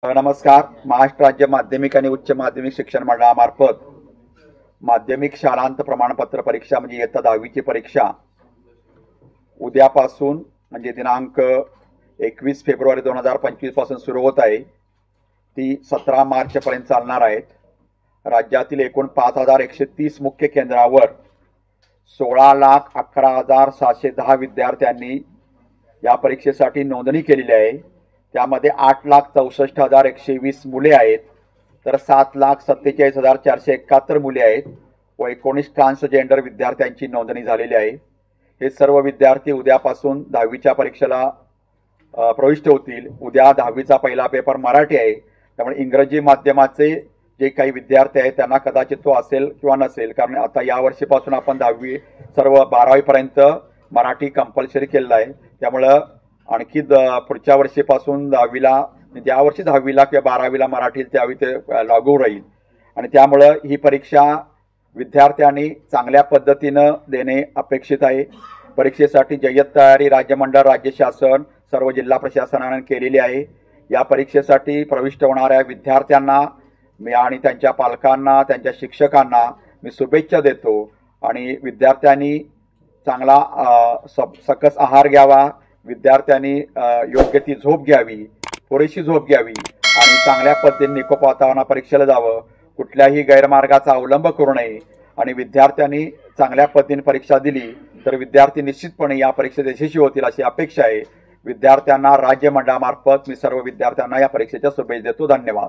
नमस्कार. महाराष्ट्र राज्य माध्यमिक आणि उच्च माध्यमिक शिक्षण मंडळामार्फत माध्यमिक शालांत प्रमाणपत्र परीक्षा म्हणजे इयत्ता 10वीची परीक्षा उद्यापासून म्हणजे दिनांक 21 फेब्रुवारी 2025 पासून सुरू होत आहे. ती 17 मार्च पर्यंत चालणार आहेत. राज्यातील एकूण 5130 मुख्य केंद्रावर 16,11,710 विद्यार्थ्यांनी या परीक्षेसाठी नोंदणी केलेली आहे. त्यामध्ये 8,64,120 मुले आहेत, तर 7,47,471 मुले आहेत व 19 ट्रान्सजेंडर विद्यार्थ्यांची नोंदणी झालेली आहे. हे सर्व विद्यार्थी उद्यापासून 10वीच्या परीक्षेला प्रविष्ट होतील. उद्या 10वीचा पहिला पेपर मराठी आहे, त्यामुळे इंग्रजी माध्यमाचे जे काही विद्यार्थी आहेत त्यांना कदाचित तो असेल किंवा नसेल, कारण आता या वर्षीपासून आपण 10वी सर्व 12वी पर्यंत मराठी कंपल्सरी केलेलं आहे. त्यामुळं आणखी पुढच्या वर्षीपासून 10वीला ज्या वर्षी 10वीला किंवा 12वीला मराठी त्यावेळी ते लागू राहील आणि त्यामुळं ही परीक्षा विद्यार्थ्यांनी चांगल्या पद्धतीनं देणे अपेक्षित आहे. परीक्षेसाठी जय्यत तयारी राज्य मंडळ, राज्य शासन, सर्व जिल्हा प्रशासनाने केलेली आहे. या परीक्षेसाठी प्रविष्ट होणाऱ्या विद्यार्थ्यांना मी आणि त्यांच्या पालकांना, त्यांच्या शिक्षकांना मी शुभेच्छा देतो आणि विद्यार्थ्यांनी चांगला सकस आहार घ्यावा, विद्यार्थ्यांनी योग्य ती झोप घ्यावी, पुरेशी झोप घ्यावी आणि चांगल्या पद्धतीने निकोप वातावरणात परीक्षेला जावं. कुठल्याही गैरमार्गाचा अवलंब करू नये आणि विद्यार्थ्यांनी चांगल्या पद्धतीने परीक्षा दिली तर विद्यार्थी निश्चितपणे या परीक्षेत यशस्वी होतील अशी अपेक्षा आहे. विद्यार्थ्यांना राज्य मंडळामार्फत मी सर्व विद्यार्थ्यांना या परीक्षेच्या शुभेच्छा देतो. धन्यवाद.